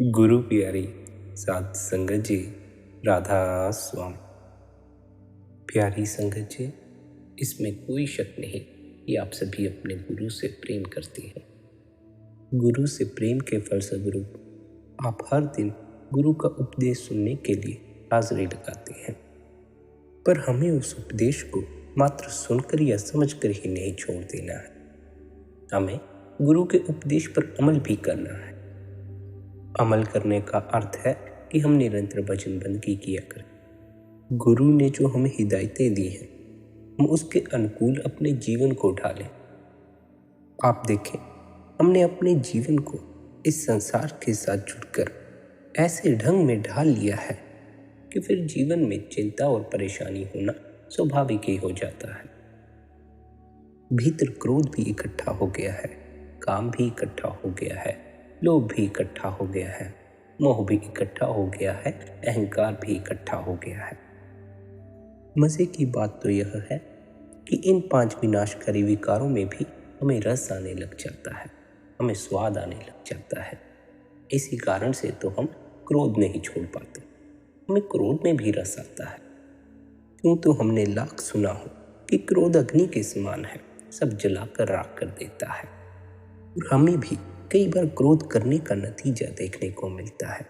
गुरु प्यारी साध संगत जी, राधा स्वामी। प्यारी संगत जी, इसमें कोई शक नहीं कि आप सभी अपने गुरु से प्रेम करते हैं। गुरु से प्रेम के फलस्वरूप आप हर दिन गुरु का उपदेश सुनने के लिए हाजिरी लगाते हैं, पर हमें उस उपदेश को मात्र सुनकर या समझकर ही नहीं छोड़ देना है। हमें गुरु के उपदेश पर अमल भी करना है। अमल करने का अर्थ है कि हम निरंतर भजन बंदगी किया करें। गुरु ने जो हमें हिदायतें दी हैं, हम उसके अनुकूल अपने जीवन को ढालें। आप देखें, हमने अपने जीवन को इस संसार के साथ जुड़कर ऐसे ढंग में ढाल लिया है कि फिर जीवन में चिंता और परेशानी होना स्वाभाविक ही हो जाता है। भीतर क्रोध भी इकट्ठा हो गया है, काम भी इकट्ठा हो गया है, लोभ भी इकट्ठा हो गया है, मोह भी इकट्ठा हो गया है, अहंकार भी इकट्ठा हो गया है। मजे की बात तो यह है कि इन 5 विनाशकारी विकारों में भी हमें रस आने लग जाता है, हमें स्वाद आने लग जाता है। इसी कारण से तो हम क्रोध नहीं छोड़ पाते। हमें क्रोध में भी रस आता है। क्यों तो हमने लाख सुना हो कि क्रोध अग्नि के समान है, सब जलाकर राख कर देता है। और हमें भी कई बार क्रोध करने का नतीजा देखने को मिलता है,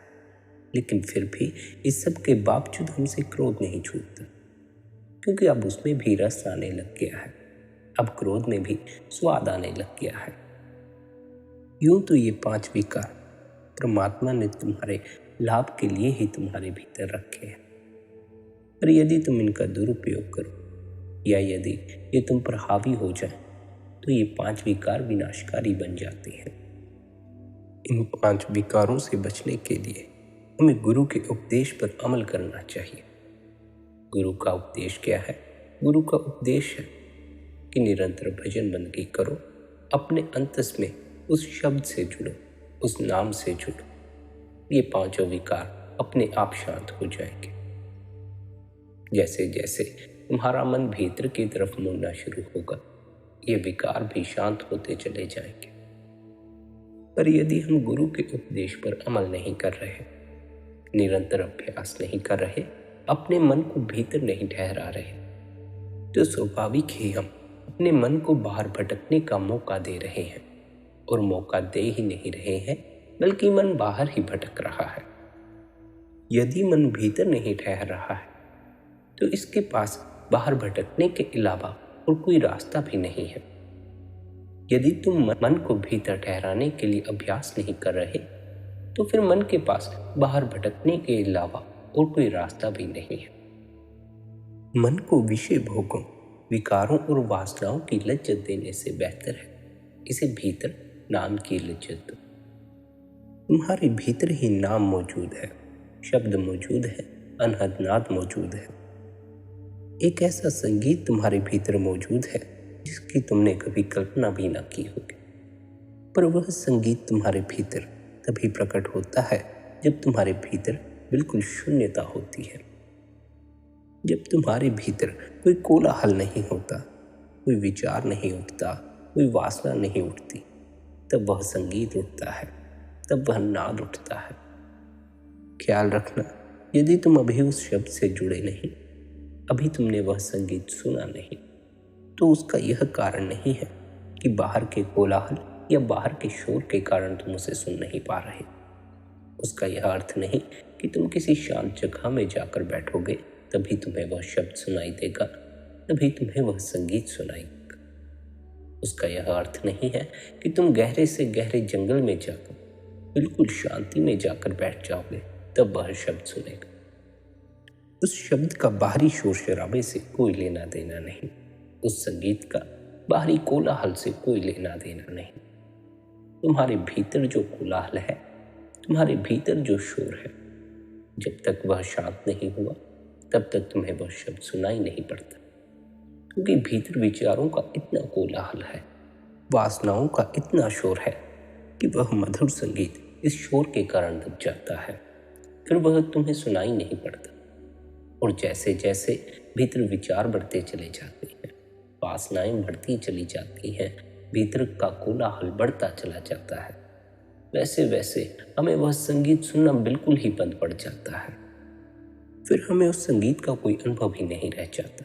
लेकिन फिर भी इस सब के बावजूद हमसे क्रोध नहीं छूटता, क्योंकि अब उसमें भी रस आने लग गया है। अब क्रोध में भी स्वाद आने लग गया है। यूं तो ये 5 विकार परमात्मा ने तुम्हारे लाभ के लिए ही तुम्हारे भीतर रखे हैं, पर यदि तुम इनका दुरुपयोग करो या यदि ये तुम पर हावी हो जाए तो ये 5 विकार विनाशकारी बन जाते हैं। इन 5 विकारों से बचने के लिए हमें गुरु के उपदेश पर अमल करना चाहिए। गुरु का उपदेश क्या है? गुरु का उपदेश है कि निरंतर भजन बंदगी करो, अपने अंतस में उस शब्द से जुड़ो, उस नाम से जुड़ो। ये 5 विकार अपने आप शांत हो जाएंगे। जैसे जैसे तुम्हारा मन भीतर की तरफ मुड़ना शुरू होगा, ये विकार भी शांत होते चले जाएंगे। पर यदि हम गुरु के उपदेश पर अमल नहीं कर रहे, निरंतर अभ्यास नहीं कर रहे, अपने मन को भीतर नहीं ठहरा रहे, तो स्वाभाविक ही हम अपने मन को बाहर भटकने का मौका दे रहे हैं। और मौका दे ही नहीं रहे हैं, बल्कि मन बाहर ही भटक रहा है। यदि मन भीतर नहीं ठहर रहा है, तो इसके पास बाहर भटकने के अलावा और कोई रास्ता भी नहीं है। यदि तुम मन को भीतर ठहराने के लिए अभ्यास नहीं कर रहे, तो फिर मन के पास बाहर भटकने के अलावा और कोई रास्ता भी नहीं है। मन को विषय भोगों, विकारों और वासनाओं की लज्जत देने से बेहतर है इसे भीतर नाम की लज्जत दो। तुम्हारे भीतर ही नाम मौजूद है, शब्द मौजूद है, अनहद नाद मौजूद है। एक ऐसा संगीत तुम्हारे भीतर मौजूद है जिसकी तुमने कभी कल्पना भी ना की होगी। पर वह संगीत तुम्हारे भीतर तभी प्रकट होता है जब तुम्हारे भीतर बिल्कुल शून्यता होती है। जब तुम्हारे भीतर कोई कोलाहल नहीं होता, कोई विचार नहीं उठता, कोई वासना नहीं उठती, तब वह संगीत उठता है, तब वह नाद उठता है। ख्याल रखना, यदि तुम अभी उस शब्द से जुड़े नहीं, अभी तुमने वह संगीत सुना नहीं, तो उसका यह कारण नहीं है कि बाहर के कोलाहल या बाहर के शोर के कारण तुम उसे सुन नहीं पा रहे। उसका यह अर्थ नहीं कि तुम किसी शांत जगह में जाकर बैठोगे तभी तुम्हें वह शब्द सुनाई देगा, तभी तुम्हें वह संगीत सुनाई देगा। उसका यह अर्थ नहीं है कि तुम गहरे से गहरे जंगल में जाकर बिल्कुल शांति में जाकर बैठ जाओगे तब वह शब्द सुनेगा। उस शब्द का बाहरी शोर शराबे से कोई लेना देना नहीं, उस संगीत का बाहरी कोलाहल से कोई लेना देना नहीं। तुम्हारे भीतर जो कोलाहल है, तुम्हारे भीतर जो शोर है, जब तक वह शांत नहीं हुआ तब तक तुम्हें वह शब्द सुनाई नहीं पड़ता, क्योंकि भीतर विचारों का इतना कोलाहल है, वासनाओं का इतना शोर है कि वह मधुर संगीत इस शोर के कारण दब जाता है, फिर वह तुम्हें सुनाई नहीं पड़ता। और जैसे जैसे भीतर विचार बढ़ते चले जाते हैं, वासनाएं बढ़ती चली जाती हैं, भीतर का कोलाहल बढ़ता चला जाता है, वैसे वैसे हमें वह संगीत सुनना बिल्कुल ही बंद पड़ जाता है। फिर हमें उस संगीत का कोई अनुभव ही नहीं रह जाता।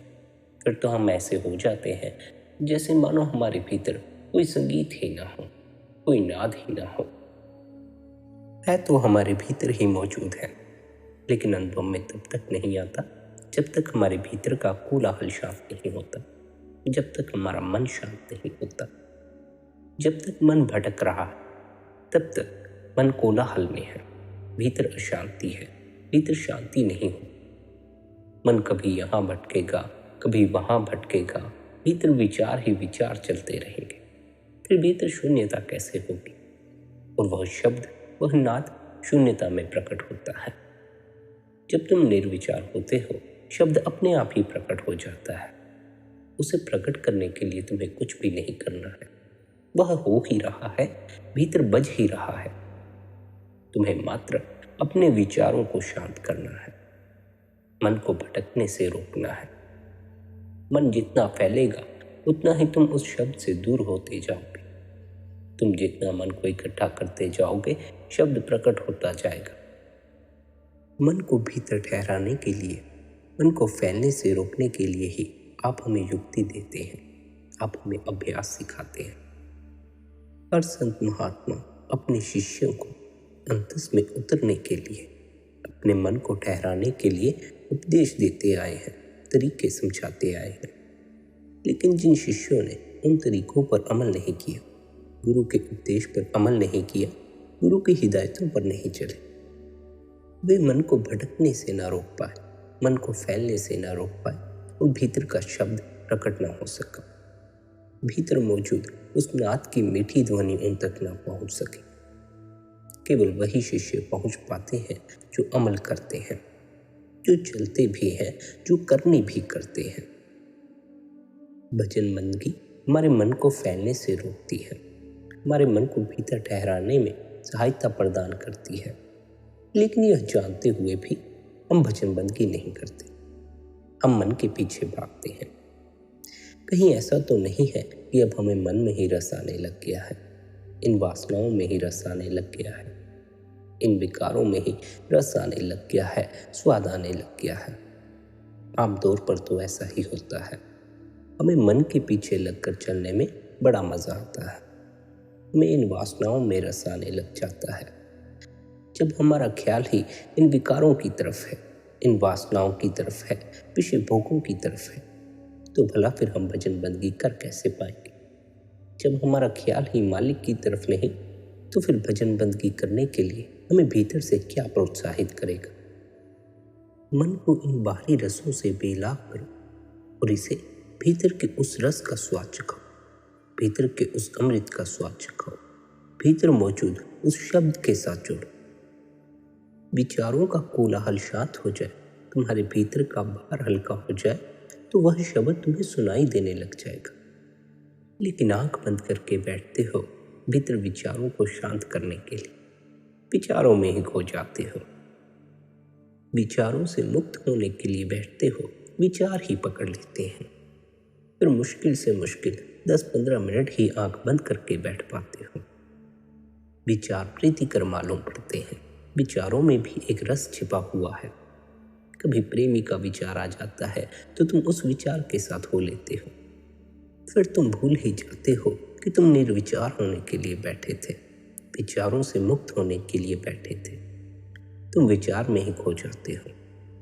फिर तो हम ऐसे हो जाते हैं जैसे मानो हमारे भीतर कोई संगीत ही ना हो, कोई नाद ही ना हो। है तो हमारे भीतर ही मौजूद है, लेकिन अनुभव में तब तक नहीं आता जब तक हमारे भीतर का कोलाहल शांत नहीं होता, जब तक हमारा मन शांत नहीं होता। जब तक मन भटक रहा है तब तक मन कोलाहल में है, भीतर अशांति है, भीतर शांति नहीं हो। मन कभी यहाँ भटकेगा, कभी वहाँ भटकेगा, भीतर विचार ही विचार चलते रहेंगे। फिर भीतर शून्यता कैसे होगी? और वह शब्द, वह नाद शून्यता में प्रकट होता है। जब तुम निर्विचार होते हो, शब्द अपने आप ही प्रकट हो जाता है। उसे प्रकट करने के लिए तुम्हें कुछ भी नहीं करना है, वह हो ही रहा है, भीतर बज ही रहा है। तुम्हें मात्र अपने विचारों को शांत करना है, मन को भटकने से रोकना है। मन जितना फैलेगा उतना ही तुम उस शब्द से दूर होते जाओगे। तुम जितना मन को इकट्ठा करते जाओगे, शब्द प्रकट होता जाएगा। मन को भीतर ठहराने के लिए, मन को फैलने से रोकने के लिए ही आप हमें युक्ति देते हैं, आप हमें अभ्यास सिखाते हैं। हर संत महात्मा अपने शिष्यों को अंतस में उतरने के लिए, अपने मन को ठहराने के लिए उपदेश देते आए हैं, तरीके समझाते आए हैं। लेकिन जिन शिष्यों ने उन तरीकों पर अमल नहीं किया, गुरु के उपदेश पर अमल नहीं किया, गुरु की हिदायतों पर नहीं चले, वे मन को भटकने से ना रोक पाए, मन को फैलने से ना रोक पाए और भीतर का शब्द प्रकट ना हो सका। भीतर मौजूद उस नाद की मीठी ध्वनि उन तक ना पहुंच सके। केवल वही शिष्य पहुंच पाते हैं जो अमल करते हैं, जो चलते भी हैं, जो करनी भी करते हैं। भजन बंदगी हमारे मन को फैलने से रोकती है, हमारे मन को भीतर ठहराने में सहायता प्रदान करती है। लेकिन यह जानते हुए भी हम भजन बंदगी नहीं करते, हम मन के पीछे भागते हैं। कहीं ऐसा तो नहीं है कि अब हमें मन में ही रस आने लग गया है, इन वासनाओं में ही रस आने लग गया है, इन विकारों में ही रस आने लग गया है, स्वाद आने लग गया है। आमतौर पर तो ऐसा ही होता है। हमें मन के पीछे लगकर चलने में बड़ा मजा आता है, हमें इन वासनाओं में रस आने लग जाता है। जब हमारा ख्याल ही इन विकारों की तरफ है, इन वासनाओं की तरफ है, विषय भोगों की तरफ है, तो भला फिर हम भजन बंदगी कर कैसे पाएंगे? जब हमारा ख्याल ही मालिक की तरफ नहीं, तो फिर भजन बंदगी करने के लिए हमें भीतर से क्या प्रोत्साहित करेगा? मन को इन बाहरी रसों से बेलाग करो और इसे भीतर के उस रस का स्वाद चखाओ, भीतर के उस अमृत का स्वाद चखाओ, भीतर मौजूद उस शब्द के साथ जोड़ो। विचारों का कोलाहल शांत हो जाए, तुम्हारे भीतर का भार हल्का हो जाए, तो वह शब्द तुम्हें सुनाई देने लग जाएगा। लेकिन आंख बंद करके बैठते हो भीतर विचारों को शांत करने के लिए, विचारों में ही खो जाते हो। विचारों से मुक्त होने के लिए बैठते हो, विचार ही पकड़ लेते हैं। फिर मुश्किल से मुश्किल 10-15 मिनट ही आंख बंद करके बैठ पाते हो। विचार प्रीतिकर मालूम पड़ते हैं, विचारों में भी एक रस छिपा हुआ है। कभी प्रेमी का विचार आ जाता है तो तुम उस विचार के साथ हो लेते हो। फिर तुम भूल ही जाते हो कि तुम निर्विचार होने के लिए बैठे थे, विचारों से मुक्त होने के लिए बैठे थे। तुम विचार में ही खो जाते हो।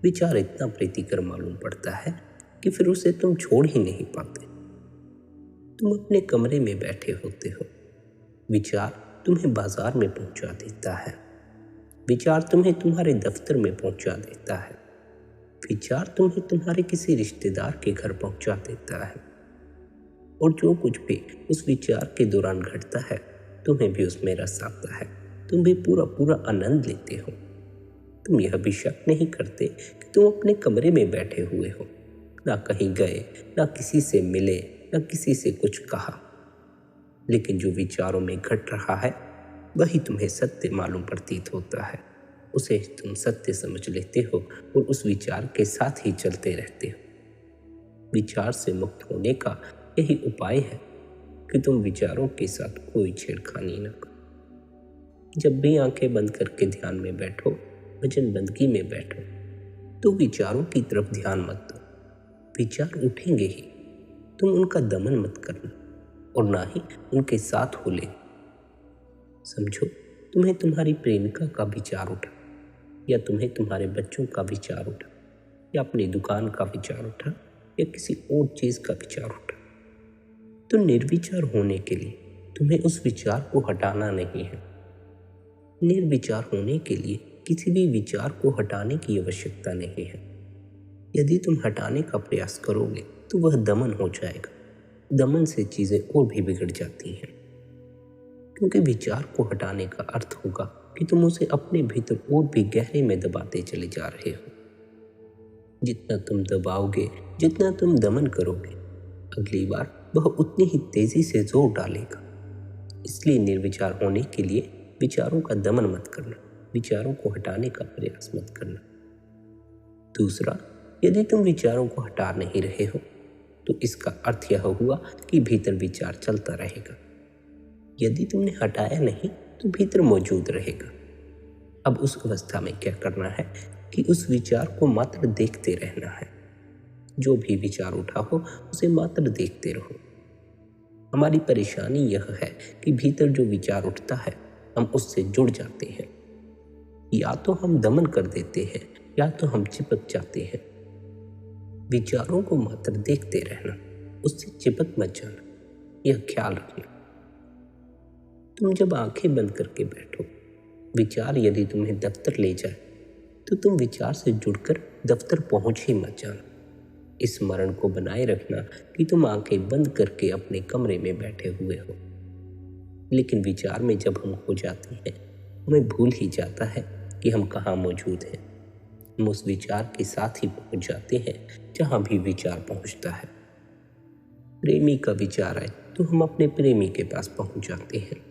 विचार इतना प्रीतिकर मालूम पड़ता है कि फिर उसे तुम छोड़ ही नहीं पाते। तुम अपने कमरे में बैठे होते हो, विचार तुम्हें बाजार में पहुंचा देता है, विचार तुम्हें तुम्हारे दफ्तर में पहुंचा देता है, विचार तुम्हें तुम्हारे किसी रिश्तेदार के घर पहुंचा देता है। और जो कुछ भी उस विचार के दौरान घटता है, तुम्हें भी उसमें रस आता है, तुम भी पूरा पूरा आनंद लेते हो। तुम यह भी शक नहीं करते कि तुम अपने कमरे में बैठे हुए हो, ना कहीं गए, ना किसी से मिले, ना किसी से कुछ कहा। लेकिन जो विचारों में घट रहा है वही तुम्हें सत्य मालूम प्रतीत होता है, उसे तुम सत्य समझ लेते हो और उस विचार के साथ ही चलते रहते हो। विचार से मुक्त होने का यही उपाय है कि तुम विचारों के साथ कोई छेड़खानी न करो। जब भी आंखें बंद करके ध्यान में बैठो, वचन बंदगी में बैठो, तो विचारों की तरफ ध्यान मत दो। विचार उठेंगे ही, तुम उनका दमन मत करना और ना ही उनके साथ हो ले। समझो, तुम्हें तुम्हारी प्रेमिका का विचार उठा, या तुम्हें तुम्हारे बच्चों का विचार उठा, या अपनी दुकान का विचार उठा, या किसी और चीज का विचार उठा, तो निर्विचार होने के लिए तुम्हें उस विचार को हटाना नहीं है। निर्विचार होने के लिए किसी भी विचार को हटाने की आवश्यकता नहीं है। यदि तुम हटाने का प्रयास करोगे तो वह दमन हो जाएगा। दमन से चीजें और भी बिगड़ जाती हैं, क्योंकि विचार को हटाने का अर्थ होगा कि तुम उसे अपने भीतर और भी गहरे में दबाते चले जा रहे हो। जितना तुम दबाओगे, जितना तुम दमन करोगे, अगली बार वह उतनी ही तेजी से जोर डालेगा। इसलिए निर्विचार होने के लिए विचारों का दमन मत करना, विचारों को हटाने का प्रयास मत करना। दूसरा, यदि तुम विचारों को हटा नहीं रहे हो तो इसका अर्थ यह हुआ कि भीतर विचार चलता रहेगा। यदि तुमने हटाया नहीं तो भीतर मौजूद रहेगा। अब उस अवस्था में क्या करना है कि उस विचार को मात्र देखते रहना है। जो भी विचार उठा हो उसे मात्र देखते रहो। हमारी परेशानी यह है कि भीतर जो विचार उठता है हम उससे जुड़ जाते हैं। या तो हम दमन कर देते हैं या तो हम चिपक जाते हैं। विचारों को मात्र देखते रहना, उससे चिपक मत जाना, यह ख्याल रखना। तुम जब आंखें बंद करके बैठो, विचार यदि तुम्हें दफ्तर ले जाए तो तुम विचार से जुड़कर दफ्तर पहुंच ही मत जाना। इस स्मरण को बनाए रखना कि तुम आंखें बंद करके अपने कमरे में बैठे हुए हो। लेकिन विचार में जब हम खो जाते हैं, हमें भूल ही जाता है कि हम कहाँ मौजूद हैं। हम उस विचार के साथ ही पहुंच जाते हैं जहां भी विचार पहुंचता है। प्रेमी का विचार आए तो हम अपने प्रेमी के पास पहुंच जाते हैं।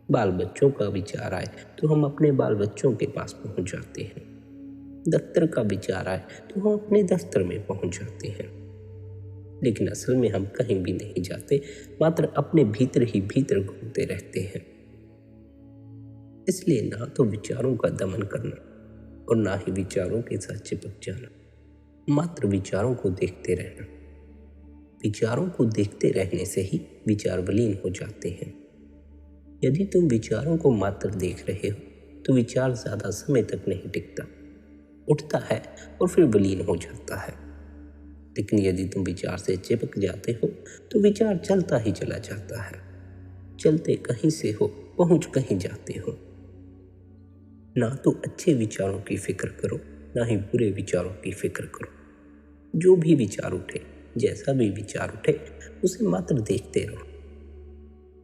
बाल बच्चों का विचार आए तो हम अपने बाल बच्चों के पास पहुंच जाते हैं। दफ्तर का विचार आए तो हम अपने दफ्तर में पहुंच जाते हैं। लेकिन असल में हम कहीं भी नहीं जाते, मात्र अपने भीतर ही भीतर घूमते रहते हैं। इसलिए ना तो विचारों का दमन करना और ना ही विचारों के साथ चिपक जाना, मात्र विचारों को देखते रहना। विचारों को देखते रहने से ही विचार विलीन हो जाते हैं। यदि तुम विचारों को मात्र देख रहे हो तो विचार ज्यादा समय तक नहीं टिकता, उठता है और फिर विलीन हो जाता है। लेकिन यदि तुम विचार से चिपक जाते हो तो विचार चलता ही चला जाता है। चलते कहीं से हो, पहुंच कहीं जाते हो। ना तो अच्छे विचारों की फिक्र करो, ना ही बुरे विचारों की फिक्र करो। जो भी विचार उठे, जैसा भी विचार उठे, उसे मात्र देखते रहो।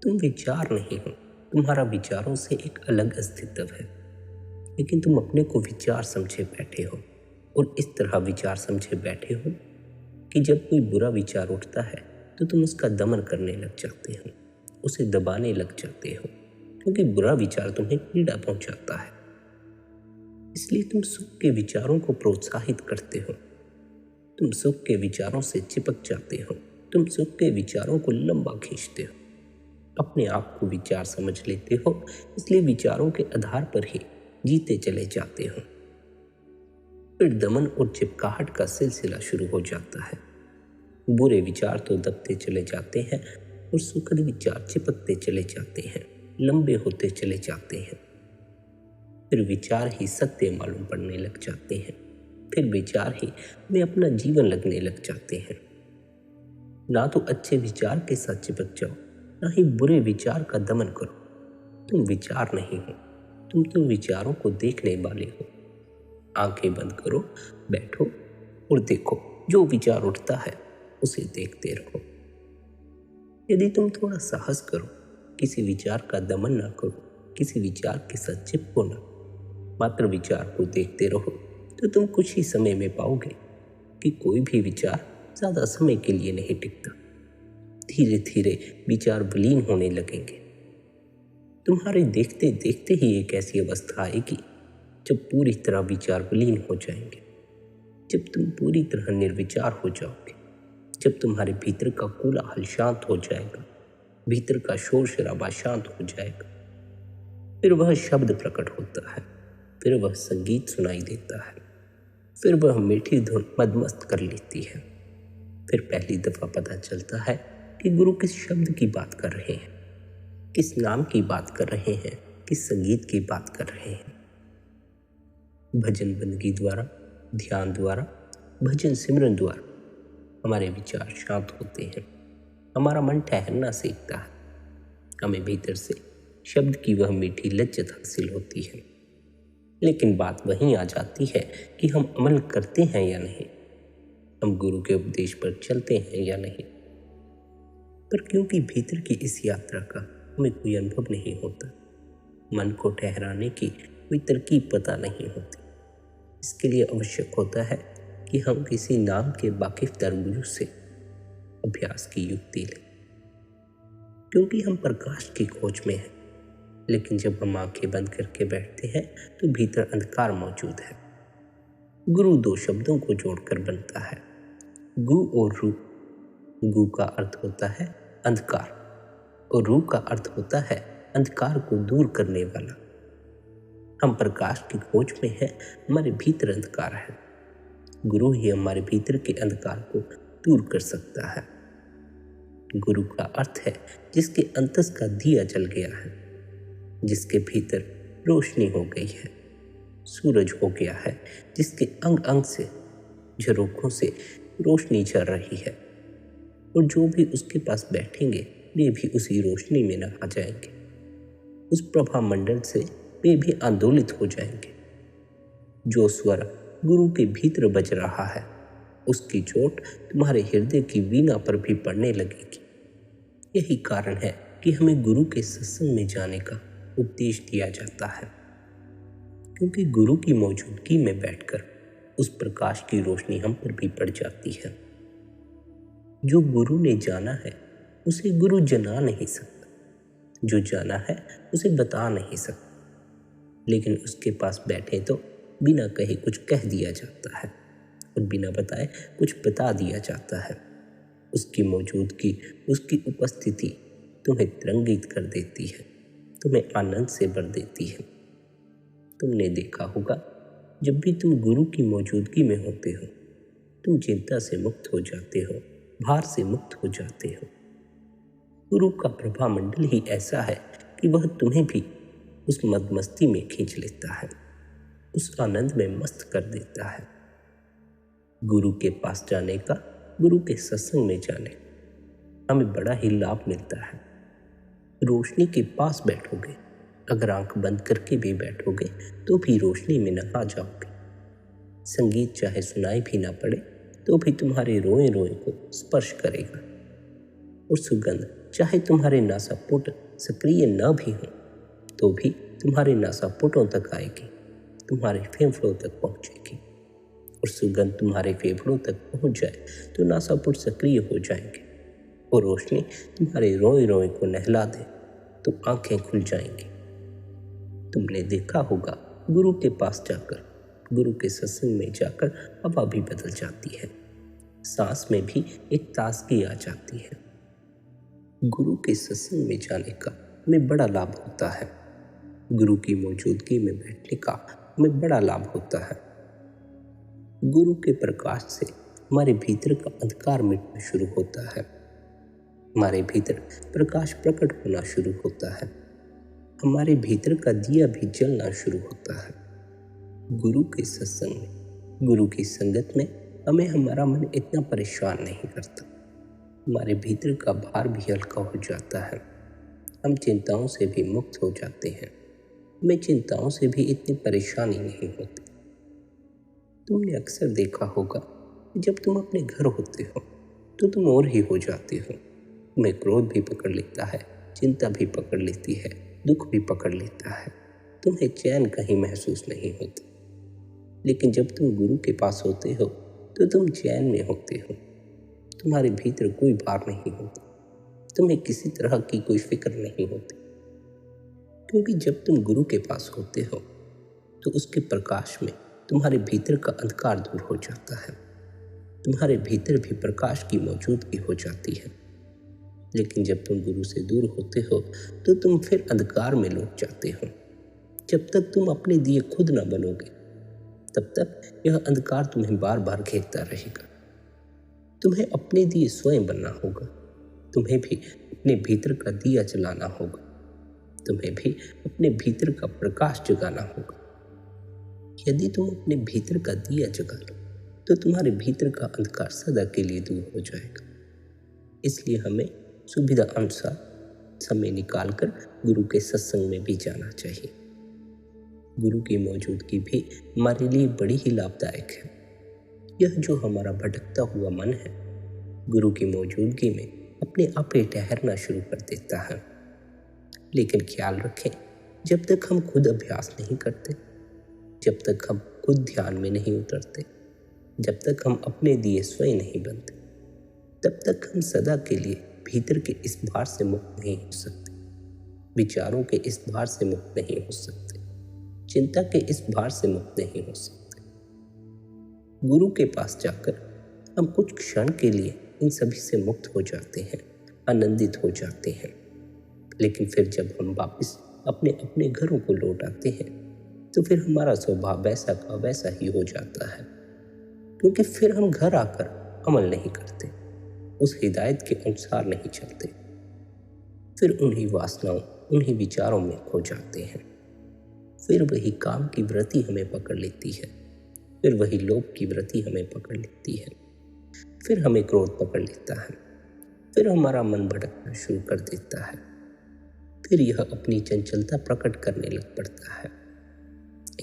तुम विचार नहीं हो, तुम्हारा विचारों से एक अलग अस्तित्व है। लेकिन तुम अपने को विचार समझे बैठे हो, और इस तरह विचार समझे बैठे हो कि जब कोई बुरा विचार उठता है तो तुम उसका दमन करने लग जाते हो, उसे दबाने लग जाते हो, क्योंकि बुरा विचार तुम्हें पीड़ा पहुंचाता है। इसलिए तुम सुख के विचारों को प्रोत्साहित करते हो। तुम सुख के विचारों से चिपक जाते हो। तुम सुख के विचारों को लंबा खींचते हो। अपने आप को विचार समझ लेते हो, इसलिए विचारों के आधार पर ही जीते चले जाते हो। फिर दमन और चिपकाहट का सिलसिला शुरू हो जाता है। बुरे विचार तो दबते चले जाते हैं और सुखद विचार चिपकते चले जाते हैं, लंबे होते चले जाते हैं। फिर विचार ही सत्य मालूम पड़ने लग जाते हैं। फिर विचार ही हमें अपना जीवन लगने लग जाते हैं। ना तो अच्छे विचार के साथ चिपक जाओ, ना ही बुरे विचार का दमन करो। तुम विचार नहीं हो, तुम तो विचारों को देखने वाले हो। आंखें बंद करो, बैठो और देखो, जो विचार उठता है उसे देखते रहो। यदि तुम थोड़ा साहस करो, किसी विचार का दमन ना करो, किसी विचार के साथ चिपको ना, मात्र विचार को देखते रहो, तो तुम कुछ ही समय में पाओगे कि कोई भी विचार ज्यादा समय के लिए नहीं टिकता। धीरे धीरे विचार विलीन होने लगेंगे। तुम्हारे देखते देखते ही एक ऐसी अवस्था आएगी जब पूरी तरह विचार विलीन हो जाएंगे, जब तुम पूरी तरह निर्विचार हो जाओगे, जब तुम्हारे भीतर का कोलाहल शांत हो जाएगा, भीतर का शोर शराबा शांत हो जाएगा। फिर वह शब्द प्रकट होता है, फिर वह संगीत सुनाई देता है, फिर वह मीठी धुन मदमस्त कर लेती है। फिर पहली दफा पता चलता है कि गुरु किस शब्द की बात कर रहे हैं, किस नाम की बात कर रहे हैं, किस संगीत की बात कर रहे हैं। भजन बंदगी द्वारा, ध्यान द्वारा, भजन सिमरन द्वारा हमारे विचार शांत होते हैं, हमारा मन ठहरना सीखता है, हमें भीतर से शब्द की वह मीठी लज्जत हासिल होती है। लेकिन बात वहीं आ जाती है कि हम अमल करते हैं या नहीं, हम गुरु के उपदेश पर चलते हैं या नहीं। पर क्योंकि भीतर की इस यात्रा का हमें कोई अनुभव नहीं होता, मन को ठहराने की कोई तरकीब पता नहीं होती, इसके लिए आवश्यक होता है कि हम किसी नाम के वाकिफदार गुरु से अभ्यास की युक्ति लें। क्योंकि हम प्रकाश की खोज में हैं, लेकिन जब हम आंखें बंद करके बैठते हैं तो भीतर अंधकार मौजूद है। गुरु दो शब्दों को जोड़कर बनता है, गु और रू। गु का अर्थ होता है अंधकार और रू का अर्थ होता है अंधकार को दूर करने वाला। हम प्रकाश की खोज में हैं, हमारे भीतर अंधकार है। गुरु ही हमारे भीतर के अंधकार को दूर कर सकता है। गुरु का अर्थ है जिसके अंतस का दिया जल गया है, जिसके भीतर रोशनी हो गई है, सूरज हो गया है, जिसके अंग अंग से, झरोखों से रोशनी झर रही है, और जो भी उसके पास बैठेंगे वे भी उसी रोशनी में नहा जाएंगे। उस प्रभा मंडल से वे भी आंदोलित हो जाएंगे। जो स्वर गुरु के भीतर बज रहा है, उसकी चोट तुम्हारे हृदय की वीणा पर भी पड़ने लगेगी। यही कारण है कि हमें गुरु के सत्संग में जाने का उपदेश दिया जाता है, क्योंकि गुरु की मौजूदगी में बैठकर उस प्रकाश की रोशनी हम पर भी पड़ जाती है। जो गुरु ने जाना है उसे गुरु जना नहीं सकता, जो जाना है उसे बता नहीं सकता, लेकिन उसके पास बैठे तो बिना कहे कुछ कह दिया जाता है और बिना बताए कुछ बता दिया जाता है। उसकी मौजूदगी, उसकी उपस्थिति तुम्हें तरंगित कर देती है, तुम्हें आनंद से भर देती है। तुमने देखा होगा, जब भी तुम गुरु की मौजूदगी में होते हो, तुम चिंता से मुक्त हो जाते हो, भार से मुक्त हो जाते हो। गुरु का प्रभा मंडल ही ऐसा है कि वह तुम्हें भी उस मदमस्ती में खींच लेता है, उस आनंद में मस्त कर देता है। गुरु के पास जाने का, गुरु के सत्संग में जाने हमें बड़ा ही लाभ मिलता है। रोशनी के पास बैठोगे, अगर आंख बंद करके भी बैठोगे तो भी रोशनी में नहा जाओगे। संगीत चाहे सुनाई भी ना पड़े तो भी तुम्हारे रोए रोए को स्पर्श करेगा, और सुगंध चाहे तुम्हारे नासापुट सक्रिय न भी हो तो भी तुम्हारे नासापुटों तक आएगी, तुम्हारे फेफड़ों तक पहुंचेगी। और सुगंध तुम्हारे फेफड़ों तक पहुंच जाए तो नासापुट सक्रिय हो जाएंगे, और रोशनी तुम्हारे रोए रोए को नहला दे तो आंखें खुल जाएंगी। तुमने देखा होगा, गुरु के पास जाकर, गुरु के सत्संग में जाकर हवा भी बदल जाती है, सांस में भी एक ताजगी आ जाती है। गुरु के सत्संग में जाने का हमें बड़ा लाभ होता है, गुरु की मौजूदगी में बैठने का हमें बड़ा लाभ होता है। गुरु के प्रकाश से हमारे भीतर का अंधकार मिटना शुरू होता है, हमारे भीतर प्रकाश प्रकट होना शुरू होता है, हमारे भीतर का दिया भी जलना शुरू होता है। गुरु के सत्संग में, गुरु की संगत में हमें हमारा मन इतना परेशान नहीं करता, हमारे भीतर का भार भी हल्का हो जाता है, हम चिंताओं से भी मुक्त हो जाते हैं, हमें चिंताओं से भी इतनी परेशानी नहीं होती। तुमने अक्सर देखा होगा कि जब तुम अपने घर होते हो तो तुम और ही हो जाते हो, तुम्हें क्रोध भी पकड़ लेता है, चिंता भी पकड़ लेती है, दुख भी पकड़ लेता है, तुम्हें चैन कहीं महसूस नहीं होती। लेकिन जब तुम गुरु के पास होते हो तो तुम चैन में होते हो, तुम्हारे भीतर कोई भार नहीं होता, तुम्हें किसी तरह की कोई फिक्र नहीं होती, क्योंकि जब तुम गुरु के पास होते हो तो उसके प्रकाश में तुम्हारे भीतर का अंधकार दूर हो जाता है, तुम्हारे भीतर भी प्रकाश की मौजूदगी हो जाती है। लेकिन जब तुम गुरु से दूर होते हो तो तुम फिर अंधकार में लौट जाते हो, जब तक तुम अपने दिए खुद ना बनोगे, तब तक यह अंधकार तुम्हें बार बार घेरता रहेगा। तुम्हें अपने दिए स्वयं बनना होगा। तुम्हें भी अपने भीतर का दिया जलाना होगा। तुम्हें भी अपने भीतर का प्रकाश जगाना होगा। यदि तुम अपने भीतर का दिया जगा लो तो तुम्हारे भीतर का अंधकार सदा के लिए दूर हो जाएगा। इसलिए हमें सुविधा अनुसार समय निकालकर गुरु के सत्संग में भी जाना चाहिए। गुरु की मौजूदगी भी हमारे लिए बड़ी ही लाभदायक है। यह जो हमारा भटकता हुआ मन है, गुरु की मौजूदगी में अपने आप ही ठहरना शुरू कर देता है। लेकिन ख्याल रखें, जब तक हम खुद अभ्यास नहीं करते, जब तक हम खुद ध्यान में नहीं उतरते, जब तक हम अपने दिए स्वयं नहीं बनते, तब तक हम सदा के लिए भीतर के इस भार से मुक्त नहीं हो सकते, विचारों के इस भार से मुक्त नहीं हो सकते, चिंता के इस भार से मुक्त नहीं हो सकते। गुरु के पास जाकर हम कुछ क्षण के लिए इन सभी से मुक्त हो जाते हैं, आनंदित हो जाते हैं। लेकिन फिर जब हम वापस अपने अपने घरों को लौट आते हैं तो फिर हमारा स्वभाव वैसा का वैसा ही हो जाता है, क्योंकि फिर हम घर आकर अमल नहीं करते, उस हिदायत के अनुसार नहीं चलते। फिर उन्हीं वासनाओं, उन्हीं विचारों में खो जाते हैं। फिर वही काम की वृत्ति हमें पकड़ लेती है, फिर वही लोभ की वृत्ति हमें पकड़ लेती है, फिर हमें क्रोध पकड़ लेता है, फिर हमारा मन भटकना शुरू कर देता है, फिर यह अपनी चंचलता प्रकट करने लग पड़ता है।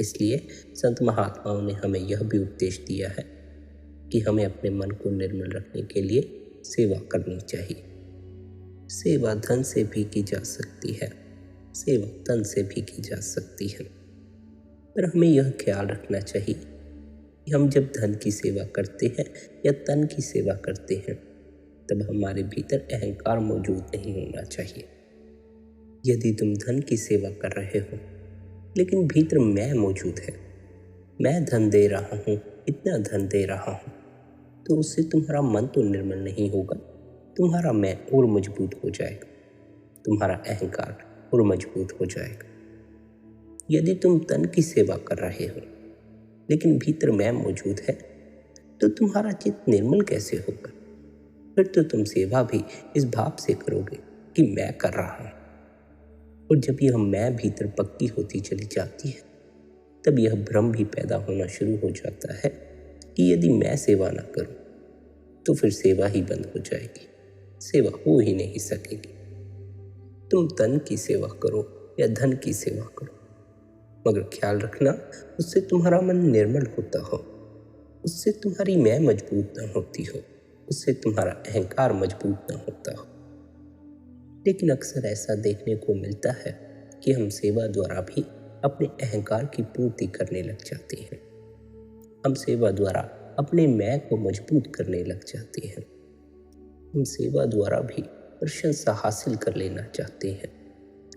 इसलिए संत महात्माओं ने हमें यह भी उपदेश दिया है कि हमें अपने मन को निर्मल रखने के लिए सेवा करनी चाहिए। सेवा धन से भी की जा सकती है, सेवा तन से भी की जा सकती है, पर हमें यह ख्याल रखना चाहिए कि हम जब धन की सेवा करते हैं या तन की सेवा करते हैं, तब हमारे भीतर अहंकार मौजूद नहीं होना चाहिए। यदि तुम धन की सेवा कर रहे हो लेकिन भीतर मैं मौजूद है, मैं धन दे रहा हूँ, इतना धन दे रहा हूँ, तो उससे तुम्हारा मन तो निर्मल नहीं होगा, तुम्हारा मैं और मजबूत हो जाएगा, तुम्हारा अहंकार और मजबूत हो जाएगा। यदि तुम तन की सेवा कर रहे हो लेकिन भीतर मैं मौजूद है, तो तुम्हारा चित्त निर्मल कैसे होगा? फिर तो तुम सेवा भी इस भाव से करोगे कि मैं कर रहा हूँ, और जब यह मैं भीतर पक्की होती चली जाती है, तब यह भ्रम भी पैदा होना शुरू हो जाता है कि यदि मैं सेवा ना करूं तो फिर सेवा ही बंद हो जाएगी, सेवा हो ही नहीं सकेगी। तुम तन की सेवा करो या धन की सेवा करो, मगर ख्याल रखना उससे तुम्हारा मन निर्मल होता हो, उससे तुम्हारी मैं मजबूत न होती हो, उससे तुम्हारा अहंकार मजबूत न होता हो। लेकिन अक्सर ऐसा देखने को मिलता है कि हम सेवा द्वारा भी अपने अहंकार की पूर्ति करने लग जाते हैं। हम सेवा द्वारा अपने मैं को मजबूत करने लग जाते हैं। हम सेवा द्वारा भी प्रशंसा हासिल कर लेना चाहते हैं,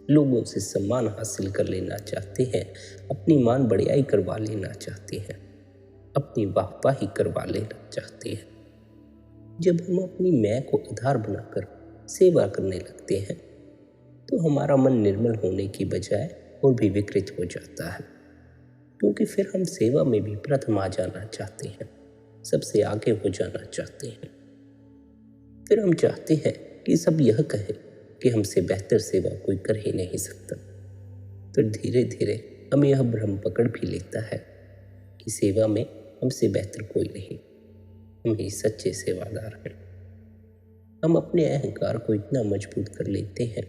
लोगों से सम्मान हासिल कर लेना चाहते हैं, अपनी मान बढ़ियाई करवा लेना चाहते हैं, अपनी वाहवाही करवा लेना चाहते हैं। जब हम अपनी मैं को आधार बनाकर सेवा करने लगते हैं तो हमारा मन निर्मल होने की बजाय और भी विकृत हो जाता है, क्योंकि फिर हम सेवा में भी प्रथम आ जाना चाहते हैं, सबसे आगे हो जाना चाहते हैं। फिर हम चाहते हैं कि सब यह कहे कि हमसे बेहतर सेवा कोई कर ही नहीं सकता। फिर धीरे धीरे हमें यह भ्रम पकड़ भी लेता है कि सेवा में हमसे बेहतर कोई नहीं, हम ही सच्चे सेवादार हैं। हम अपने अहंकार को इतना मजबूत कर लेते हैं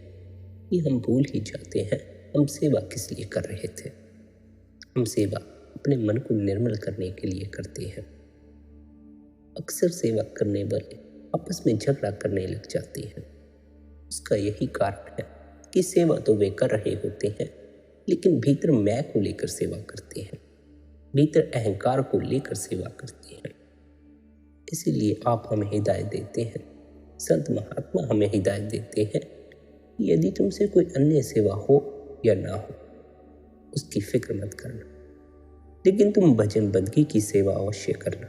कि हम भूल ही जाते हैं हम सेवा किस लिए कर रहे थे। हम सेवा अपने मन को निर्मल करने के लिए करते हैं। अक्सर सेवा करने वाले आपस में झगड़ा करने लग जाते हैं। उसका यही कारण है कि सेवा तो वे कर रहे होते हैं, लेकिन भीतर मैं को लेकर सेवा करते हैं, भीतर अहंकार को लेकर सेवा करते हैं। इसीलिए आप हमें हिदायत देते हैं, संत महात्मा हमें हिदायत देते हैं कि यदि तुमसे कोई अन्य सेवा हो या ना हो, उसकी फिक्र मत करना, लेकिन तुम भजन बंदगी की सेवा अवश्य करना,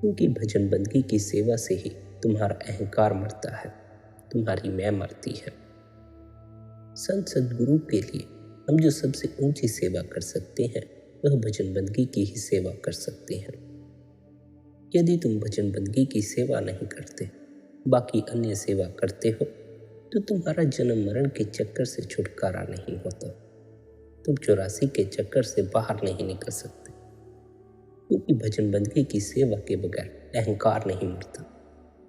क्योंकि भजन बंदगी की सेवा से ही तुम्हारा अहंकार मरता है, तुम्हारी मैं मरती है। संत सद्गुरु के लिए हम जो सबसे ऊंची सेवा कर सकते हैं वह भजन बंदगी की ही सेवा कर सकते हैं। यदि तुम भजन बंदगी की सेवा नहीं करते, बाकी अन्य सेवा करते हो, तो तुम्हारा जन्म मरण के चक्कर से छुटकारा नहीं होता। तुम 84 के चक्कर से बाहर नहीं निकल सकते, क्योंकि भजन बंदगी की सेवा के बगैर अहंकार नहीं मरता,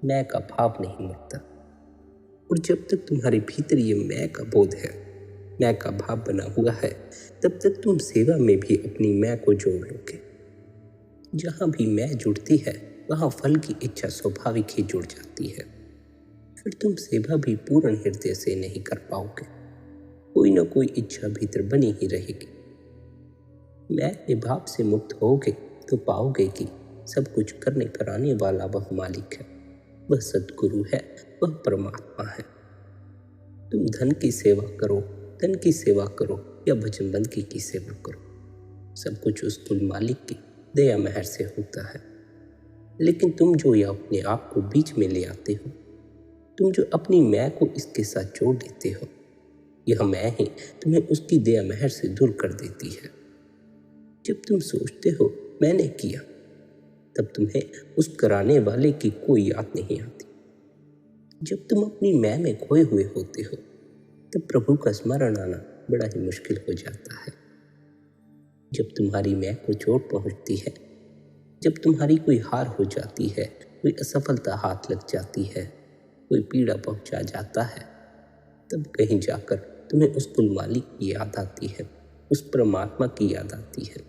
मैं का भाव नहीं मरता। और जब तक तुम्हारे भीतर ये मैं का बोध है, मैं का भाव बना हुआ है, तब तक तुम सेवा में भी अपनी मैं को जोड़ लोगे। जहाँ भी मैं जुड़ती है वहाँ फल की इच्छा स्वाभाविक ही जुड़ जाती है। फिर तुम सेवा भी पूर्ण हृदय से नहीं कर पाओगे, कोई ना कोई इच्छा भीतर बनी ही रहेगी। मैं के भाव से मुक्त होगे तो पाओगे कि सब कुछ करने कराने वाला वह मालिक है, वह सद्गुरु है, वह परमात्मा है। तुम धन की सेवा करो, धन की सेवा करो या भजन बंदगी की सेवा करो, सब कुछ उस कुल मालिक की दया मेहर से होता है। लेकिन तुम जो या अपने आप को बीच में ले आते हो, तुम जो अपनी मैं को इसके साथ जोड़ देते हो, यह मैं ही तुम्हें उसकी दया मेहर से दूर कर देती है। जब तुम सोचते हो मैंने किया, तब तुम्हें उस कराने वाले की कोई याद नहीं आती। जब तुम अपनी मैं में खोए हुए होते हो, तब प्रभु का स्मरण आना बड़ा ही मुश्किल हो जाता है। जब तुम्हारी मैं को चोट पहुंचती है, जब तुम्हारी कोई हार हो जाती है, कोई असफलता हाथ लग जाती है, कोई पीड़ा पहुंचा जाता है, तब कहीं जाकर तुम्हें उस कुल मालिक की याद आती है, उस परमात्मा की याद आती है।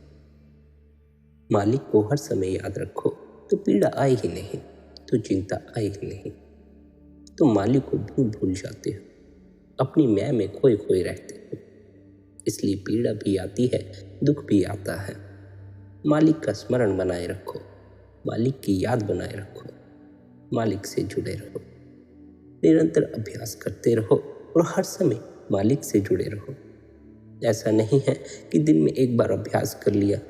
मालिक को हर समय याद रखो तो पीड़ा आए ही नहीं, तो चिंता आए ही नहीं। तुम मालिक को भूल जाते हो, अपनी मैं में खोए खोए रहते हो, इसलिए पीड़ा भी आती है, दुख भी आता है। मालिक का स्मरण बनाए रखो, मालिक की याद बनाए रखो, मालिक से जुड़े रहो, निरंतर अभ्यास करते रहो और हर समय मालिक से जुड़े रहो। ऐसा नहीं है कि दिन में एक बार अभ्यास कर लिया,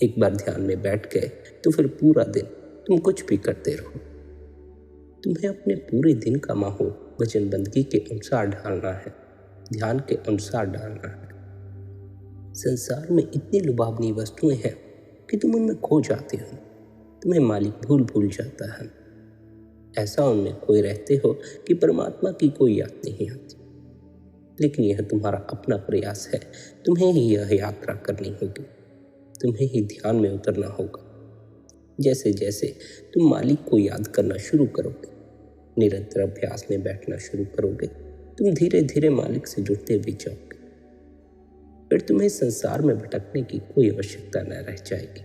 एक बार ध्यान में बैठ गए तो फिर पूरा दिन तुम कुछ भी करते रहो। तुम्हें अपने पूरे दिन का माहौल भजन बंदगी के अनुसार ढालना है, ध्यान के अनुसार डालना है। संसार में इतनी लुभावनी वस्तुएं हैं कि तुम उनमें खो जाते हो, तुम्हें मालिक भूल जाता है। ऐसा उनमें खोए रहते हो कि परमात्मा की कोई याद नहीं आती। लेकिन यह तुम्हारा अपना प्रयास है, तुम्हें ही यह यात्रा करनी होगी, तुम्हें ही ध्यान में उतरना होगा। जैसे जैसे तुम मालिक को याद करना शुरू करोगे, निरंतर अभ्यास में बैठना शुरू करोगे, तुम धीरे धीरे मालिक से जुड़ते भी जाओगे। फिर तुम्हें संसार में भटकने की कोई आवश्यकता न रह जाएगी।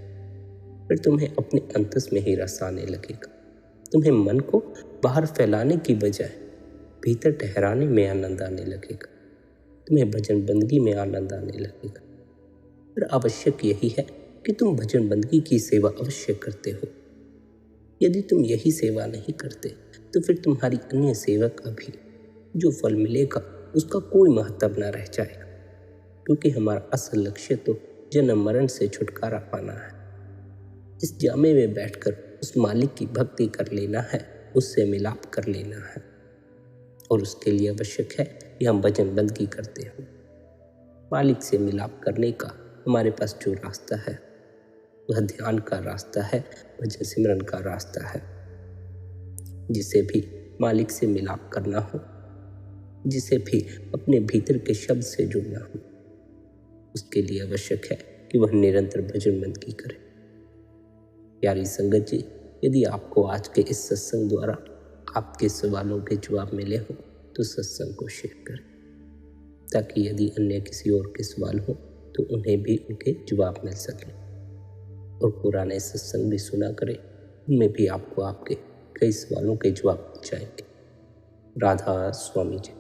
फिर तुम्हें अपने अंतस में ही रस आने लगेगा। तुम्हें मन को बाहर फैलाने की बजाय भीतर ठहराने में आनंद आने लगेगा। तुम्हें भजन बंदगी में आनंद आने लगेगा। फिर आवश्यक यही है कि तुम भजन बंदगी की सेवा अवश्य करते हो। यदि तुम यही सेवा नहीं करते तो फिर तुम्हारी अन्य सेवा का भी जो फल मिलेगा उसका कोई महत्व न रह जाएगा, क्योंकि हमारा असल लक्ष्य तो जन्म मरण से छुटकारा पाना है। इस जामे में बैठकर उस मालिक की भक्ति कर लेना है, उससे मिलाप कर लेना है। और उसके लिए आवश्यक है कि हम भजन बंदगी करते हो। मालिक से मिलाप करने का हमारे पास जो रास्ता है वह ध्यान का रास्ता है, भजन सिमरन का रास्ता है। जिसे भी मालिक से मिलाप करना हो, जिसे भी अपने भीतर के शब्द से जुड़ना हो, उसके लिए आवश्यक है कि वह निरंतर भजन बंदगी करे। प्यारी संगत जी, यदि आपको आज के इस सत्संग द्वारा आपके सवालों के जवाब मिले हो तो सत्संग को शेयर करें, ताकि यदि अन्य किसी और के सवाल हो तो उन्हें भी उनके जवाब मिल सके। और पुराने सत्संग भी सुना करें, उनमें भी आपको आपके कई सवालों के जवाब मिल जाएंगे। राधा स्वामी जी।